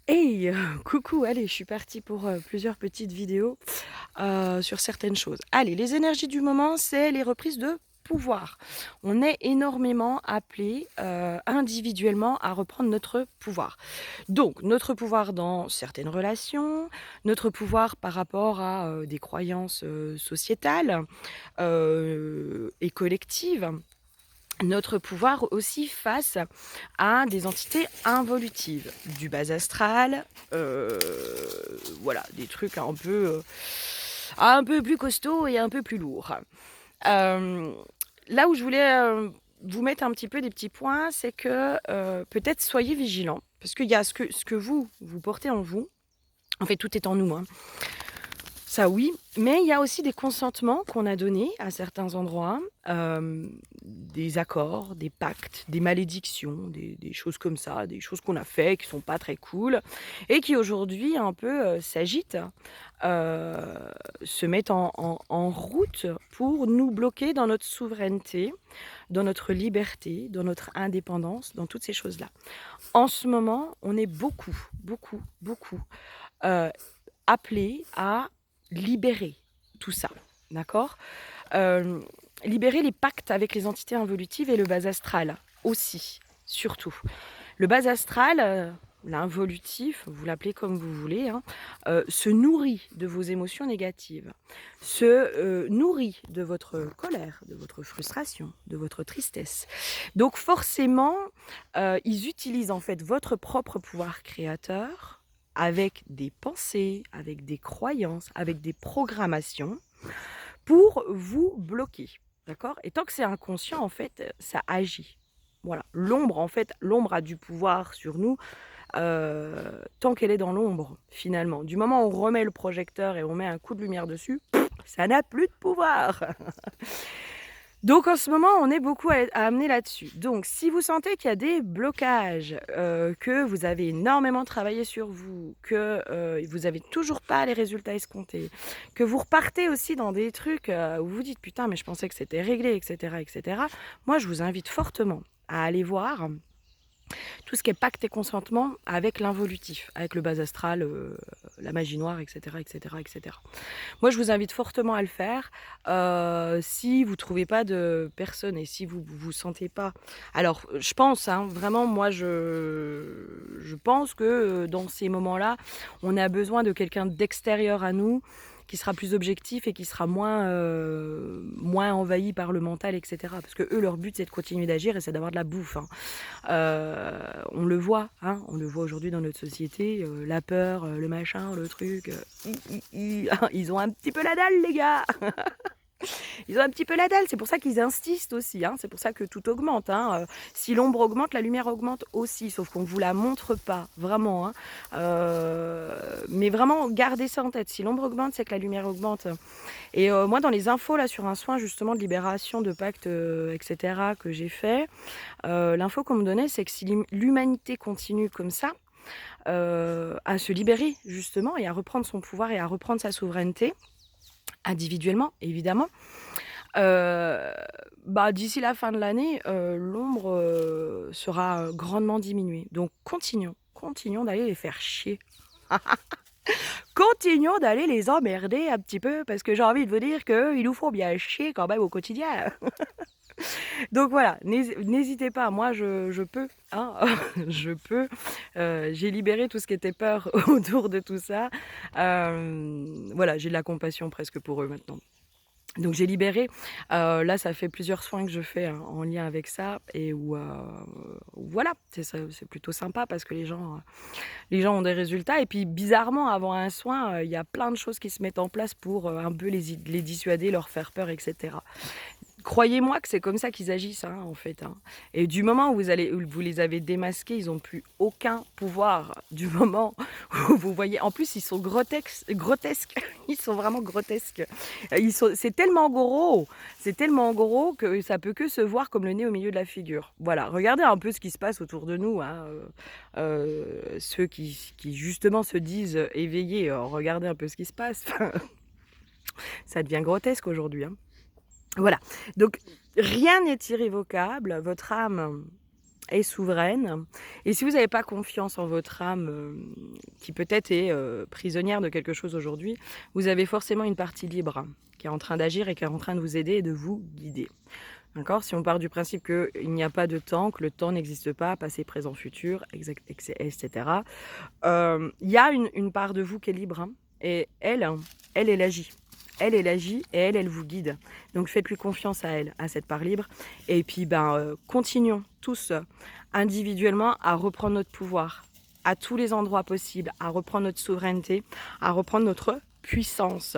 Hey, coucou, allez, je suis partie pour, plusieurs petites vidéos, sur certaines choses. Allez, les énergies du moment, c'est les reprises de pouvoir. On est énormément appelés, individuellement à reprendre notre pouvoir. Donc notre pouvoir dans certaines relations, notre pouvoir par rapport à, des croyances, sociétales, et collectives. Notre pouvoir aussi face à des entités involutives, du bas astral, heu, voilà, des trucs un peu plus costauds et un peu plus lourds. Hem, Là où je voulais, vous mettre un petit peu des petits points, c'est que, peut-être soyez vigilants, parce qu'il y a ce que vous portez en vous. En fait, tout est en nous, hein. Ça oui, mais il y a aussi des consentements qu'on a donnés à certains endroits, des accords, des pactes, des malédictions, des choses comme ça, des choses qu'on a fait qui sont pas très cool et qui aujourd'hui un peu, s'agitent, heu, se mettent en route pour nous bloquer dans notre souveraineté, dans notre liberté, dans notre indépendance, dans toutes ces choses-là. En ce moment, on est beaucoup, beaucoup, beaucoup, heu, appelés à libérer tout ça, d'accord? Hem, Libérer les pactes avec les entités involutives et le bas astral aussi, surtout. Le bas astral, l'involutif, vous l'appelez comme vous voulez, hein, se nourrit de vos émotions négatives, se, nourrit de votre colère, de votre frustration, de votre tristesse. Donc forcément, ils utilisent en fait votre propre pouvoir créateur avec des pensées, avec des croyances, avec des programmations pour vous bloquer, d'accord? Et tant que c'est inconscient, en fait, ça agit. Voilà. L'ombre, en fait, l'ombre a du pouvoir sur nous, tant qu'elle est dans l'ombre, finalement. Du moment où on remet le projecteur et on met un coup de lumière dessus, ça n'a plus de pouvoir. Donc en ce moment, on est beaucoup à amener là-dessus. Donc si vous sentez qu'il y a des blocages, que vous avez énormément travaillé sur vous, que, vous avez toujours pas les résultats escomptés, que vous repartez aussi dans des trucs, où vous dites: «Putain, mais je pensais que c'était réglé» et cetera. Moi, je vous invite fortement à aller voir tout ce qui est pacte et consentement avec l'involutif, avec le bas astral, la magie noire et cetera et cetera et cetera. Moi, je vous invite fortement à le faire. Si vous trouvez pas de personne et si vous sentez pas alors, je pense, hein, vraiment, moi, je pense que, dans ces moments-là, on a besoin de quelqu'un d'extérieur à nous, qui sera plus objectif et qui sera moins envahi par le mental et cetera. Parce qu'eux, leur but, c'est de continuer d'agir et c'est d'avoir de la bouffe, hein. On le voit, hein, on le voit aujourd'hui dans notre société, la peur, le machin, le truc, ils ont un petit peu la dalle les gars! Ils ont un petit peu la dalle, c'est pour ça qu'ils insistent aussi, hein, c'est pour ça que tout augmente, hein, si l'ombre augmente, la lumière augmente aussi, sauf qu'on ne vous la montre pas, vraiment, hein. Mais vraiment gardez ça en tête, si l'ombre augmente, c'est que la lumière augmente et moi dans les infos là sur un soin justement de libération de pacte, et cetera que j'ai fait, l'info qu'on me donnait, c'est que si l'humanité continue comme ça, à se libérer justement et à reprendre son pouvoir et à reprendre sa souveraineté, individuellement évidemment, heu, bah, d'ici la fin de l'année, l'ombre, sera, grandement diminuée. Donc continuons d'aller les faire chier. Continuons d'aller les emmerder un petit peu parce que j'ai envie de vous dire qu'eux, ils nous font bien chier quand même au quotidien. Donc voilà, n'hésitez pas, moi je peux, hein, je peux, j'ai libéré tout ce qui était peur autour de tout ça. Voilà, j'ai de la compassion presque pour eux maintenant. Donc j'ai libéré, là ça fait plusieurs soins que je fais, hein, en lien avec ça et où voilà, c'est ça, c'est plutôt sympa parce que les gens ont des résultats et puis bizarrement avant un soin, il y a plein de choses qui se mettent en place pour, un peu les dissuader, leur faire peur et cetera. Croyez-moi que c'est comme ça qu'ils agissent, hein, en fait, hein. Et du moment où vous les avez démasqués, ils ont plus aucun pouvoir. Du moment où vous voyez en plus, ils sont grotesques, ils sont vraiment grotesques. C'est tellement gros que ça peut que se voir comme le nez au milieu de la figure. Voilà, regardez un peu ce qui se passe autour de nous, hein, ceux qui justement se disent, éveillés, regardez un peu ce qui se passe. Ça devient grotesque aujourd'hui, hein. Voilà, donc rien n'est irrévocable, votre âme, est souveraine. Et si vous n'avez pas confiance en votre âme, qui peut-être est prisonnière de quelque chose aujourd'hui, vous avez forcément une partie libre qui est en train d'agir et qui est en train de vous aider et de vous guider. D'accord? Si on part du principe qu'il n'y a pas de temps, que le temps n'existe pas, passé, présent, futur, etc. Il y a une part de vous qui est libre, hein, et elle agit. Elle agit et elle vous guide. Donc faites-lui confiance à elle, à cette part libre. Et puis continuons tous individuellement à reprendre notre pouvoir à tous les endroits possibles, à reprendre notre souveraineté, à reprendre notre puissance.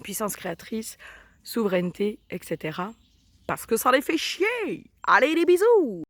Puissance créatrice, souveraineté, etc. Parce que ça les fait chier. Allez, les bisous!